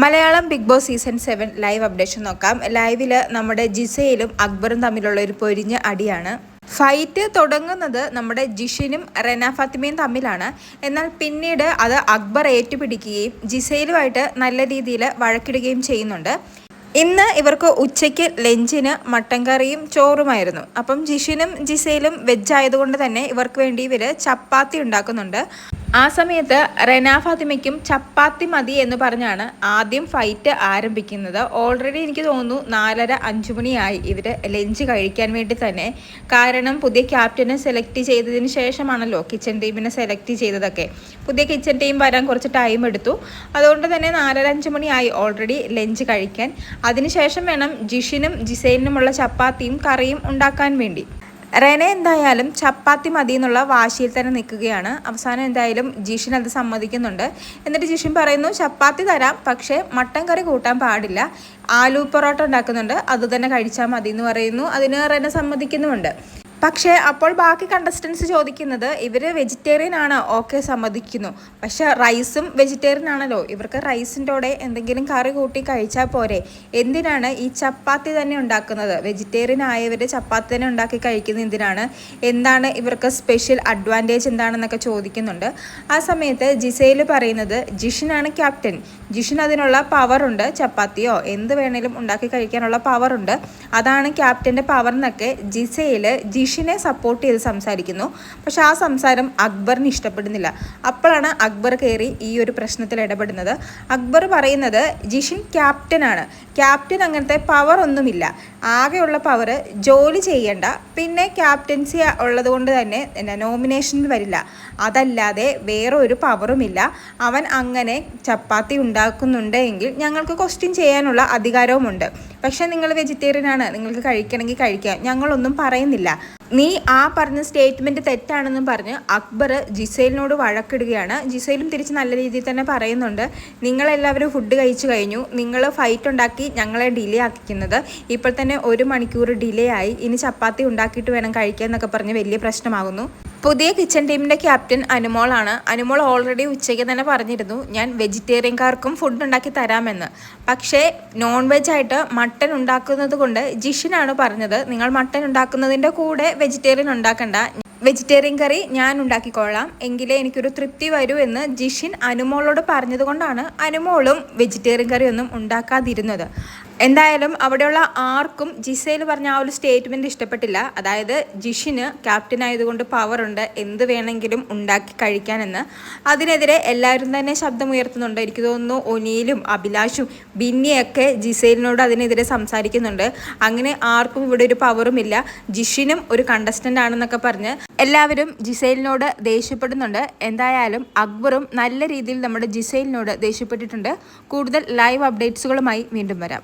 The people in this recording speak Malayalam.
Malayalam Bigg Boss season 7 live updation നോക്കാം. ലൈവിൽ നമ്മുടെ ജിസയിലും അക്ബറും തമ്മിലുള്ള ഒരു പൊരിഞ്ഞ അടിയാണ്. ഫൈറ്റ് തുടങ്ങുന്നത് നമ്മുടെ ജിഷിനും റെന ഫാത്തിമയും തമ്മിലാണ്. എന്നാൽ പിന്നീട് അത് അക്ബർ ഏറ്റുപിടിക്കുകയും ജിസയിലുമായിട്ട് നല്ല രീതിയിൽ വഴക്കിടുകയും ചെയ്യുന്നുണ്ട്. ഇന്ന് ഇവർക്ക് ഉച്ചയ്ക്ക് ലഞ്ചിന് മട്ടൻ കറിയും ചോറുമായിരുന്നു. അപ്പം ജിഷിനും ജിസയിലും വെജ് ആയതുകൊണ്ട് തന്നെ ഇവർക്ക് വേണ്ടി ഇവർ ചപ്പാത്തി ഉണ്ടാക്കുന്നുണ്ട്. ആ സമയത്ത് റെന ഫാത്തിമയ്ക്കും ചപ്പാത്തി മതി എന്ന് പറഞ്ഞാണ് ആദ്യം ഫൈറ്റ് ആരംഭിക്കുന്നത്. ഓൾറെഡി എനിക്ക് തോന്നുന്നു 4:30-5 മണിയായി ഇവർ ലഞ്ച് കഴിക്കാൻ വേണ്ടി തന്നെ. കാരണം പുതിയ ക്യാപ്റ്റനെ സെലക്ട് ചെയ്തതിന് ശേഷമാണല്ലോ കിച്ചൺ ടീമിനെ സെലക്ട് ചെയ്തതൊക്കെ. പുതിയ കിച്ചൺ ടീം വരാൻ കുറച്ച് ടൈം എടുത്തു. അതുകൊണ്ട് തന്നെ 4:30-5 മണിയായി ഓൾറെഡി ലഞ്ച് കഴിക്കാൻ. അതിനുശേഷം വേണം ജിഷിനും ജിസൈലിനുമുള്ള ചപ്പാത്തിയും കറിയും ഉണ്ടാക്കാൻ വേണ്ടി. റെന എന്തായാലും ചപ്പാത്തി മതി എന്നുള്ള വാശിയിൽ തന്നെ നിൽക്കുകയാണ്. അവസാനം എന്തായാലും ജിഷിൻ അത് സമ്മതിക്കുന്നുണ്ട്. എന്നിട്ട് ജിഷിൻ പറയുന്നു ചപ്പാത്തി തരാം, പക്ഷേ മട്ടൻ കറി കൂട്ടാൻ പാടില്ല. ആലു പൊറോട്ട ഉണ്ടാക്കുന്നുണ്ട്, അത് തന്നെ കഴിച്ചാൽ മതി എന്ന് പറയുന്നു. അതിന് റെന സമ്മതിക്കുന്നുമുണ്ട്. പക്ഷേ അപ്പോൾ ബാക്കി കണ്ടസ്റ്റൻസ് ചോദിക്കുന്നത് ഇവർ വെജിറ്റേറിയൻ ആണ്, ഓക്കെ സമ്മതിക്കുന്നു. പക്ഷെ റൈസും വെജിറ്റേറിയൻ ആണല്ലോ, ഇവർക്ക് റൈസിൻ്റെ കൂടെ എന്തെങ്കിലും കറി കൂട്ടി കഴിച്ചാൽ പോരെ, എന്തിനാണ് ഈ ചപ്പാത്തി തന്നെ ഉണ്ടാക്കുന്നത്? വെജിറ്റേറിയൻ ആയവർ ചപ്പാത്തി തന്നെ ഉണ്ടാക്കി കഴിക്കുന്നത് എന്തിനാണ്? എന്താണ് ഇവർക്ക് സ്പെഷ്യൽ അഡ്വാൻറ്റേജ് എന്താണെന്നൊക്കെ ചോദിക്കുന്നുണ്ട്. ആ സമയത്ത് ജിസയിൽ പറയുന്നത് ജിഷിനാണ് ക്യാപ്റ്റൻ, ജിഷിന് അതിനുള്ള പവറുണ്ട്, ചപ്പാത്തിയോ എന്ത് വേണേലും ഉണ്ടാക്കി കഴിക്കാനുള്ള പവറുണ്ട്, അതാണ് ക്യാപ്റ്റൻ്റെ പവർ എന്നൊക്കെ ജിസയിൽ ജിഷിനെ സപ്പോർട്ട് ചെയ്ത് സംസാരിക്കുന്നു. പക്ഷെ ആ സംസാരം അക്ബറിന് ഇഷ്ടപ്പെടുന്നില്ല. അപ്പോഴാണ് അക്ബർ കയറി ഈ ഒരു പ്രശ്നത്തിൽ ഇടപെടുന്നത്. അക്ബർ പറയുന്നത് ജിഷിൻ ക്യാപ്റ്റനാണ്, ക്യാപ്റ്റൻ അങ്ങനത്തെ പവർ ഒന്നുമില്ല, ആകെയുള്ള പവർ ജോലി ചെയ്യേണ്ട, പിന്നെ ക്യാപ്റ്റൻസി ഉള്ളത് കൊണ്ട് തന്നെ നോമിനേഷനിൽ വരില്ല, അതല്ലാതെ വേറെ ഒരു പവറുമില്ല. അവൻ അങ്ങനെ ചപ്പാത്തി ഉണ്ടാക്കുന്നുണ്ട് എങ്കിൽ ഞങ്ങൾക്ക് ക്വസ്റ്റ്യൻ ചെയ്യാനുള്ള അധികാരവുമുണ്ട്. പക്ഷെ നിങ്ങൾ വെജിറ്റേറിയൻ ആണ്, നിങ്ങൾക്ക് കഴിക്കണമെങ്കിൽ കഴിക്കാം, ഞങ്ങളൊന്നും പറയുന്നില്ല. നീ ആ പറഞ്ഞ സ്റ്റേറ്റ്മെൻറ്റ് തെറ്റാണെന്നും പറഞ്ഞ് അക്ബർ ജിസൈലിനോട് വഴക്കിടുകയാണ്. ജിസൈലും തിരിച്ച് നല്ല രീതിയിൽ തന്നെ പറയുന്നുണ്ട്, നിങ്ങളെല്ലാവരും ഫുഡ് കഴിച്ചു കഴിഞ്ഞു, നിങ്ങൾ ഫൈറ്റ് ഉണ്ടാക്കി ഞങ്ങളെ ഡിലേ ആക്കിക്കുന്നത്, ഇപ്പോൾ തന്നെ 1 മണിക്കൂർ ഡിലേ ആയി, ഇനി ചപ്പാത്തി ഉണ്ടാക്കിയിട്ട് വേണം കഴിക്കാൻ എന്നൊക്കെ പറഞ്ഞ് വലിയ പ്രശ്നമാകുന്നു. പുതിയ കിച്ചൺ ടീമിൻ്റെ ക്യാപ്റ്റൻ അനുമോളാണ്. അനുമോൾ ഓൾറെഡി ഉച്ചയ്ക്ക് തന്നെ പറഞ്ഞിരുന്നു ഞാൻ വെജിറ്റേറിയൻകാർക്കും ഫുഡ് ഉണ്ടാക്കി തരാമെന്ന്. പക്ഷേ നോൺ വെജ് ആയിട്ട് മട്ടൻ ഉണ്ടാക്കുന്നത് കൊണ്ട് ജിഷിനാണ് പറഞ്ഞത് നിങ്ങൾ മട്ടൻ ഉണ്ടാക്കുന്നതിൻ്റെ കൂടെ വെജിറ്റേറിയൻ ഉണ്ടാക്കണ്ട, വെജിറ്റേറിയൻ കറി ഞാൻ ഉണ്ടാക്കിക്കൊള്ളാം, എങ്കിലേ എനിക്കൊരു തൃപ്തി വരൂ എന്ന് ജിഷിൻ അനുമോളോട് പറഞ്ഞത് കൊണ്ടാണ് അനുമോളും വെജിറ്റേറിയൻ കറി ഒന്നും ഉണ്ടാക്കാതിരുന്നത്. എന്തായാലും അവിടെയുള്ള ആർക്കും ജിസയിൽ പറഞ്ഞ ആ ഒരു സ്റ്റേറ്റ്മെൻറ്റ് ഇഷ്ടപ്പെട്ടില്ല. അതായത് ജിഷിന് ക്യാപ്റ്റൻ ആയതുകൊണ്ട് പവറുണ്ട്, എന്ത് വേണമെങ്കിലും ഉണ്ടാക്കി കഴിക്കാനെന്ന്. അതിനെതിരെ എല്ലാവരും തന്നെ ശബ്ദമുയർത്തുന്നുണ്ട്. എനിക്ക് തോന്നുന്നു ഒനിയിലും അഭിലാഷും ബിന്നിയൊക്കെ ജിസൈലിനോട് അതിനെതിരെ സംസാരിക്കുന്നുണ്ട്. അങ്ങനെ ആർക്കും ഇവിടെ ഒരു പവറുമില്ല, ജിഷിനും ഒരു കണ്ടസ്റ്റൻ്റ് ആണെന്നൊക്കെ പറഞ്ഞ് എല്ലാവരും ജിസൈലിനോട് ദേഷ്യപ്പെടുന്നുണ്ട്. എന്തായാലും അക്ബറും നല്ല രീതിയിൽ നമ്മുടെ ജിസൈലിനോട് ദേഷ്യപ്പെട്ടിട്ടുണ്ട്. കൂടുതൽ ലൈവ് അപ്ഡേറ്റ്സുകളുമായി വീണ്ടും വരാം.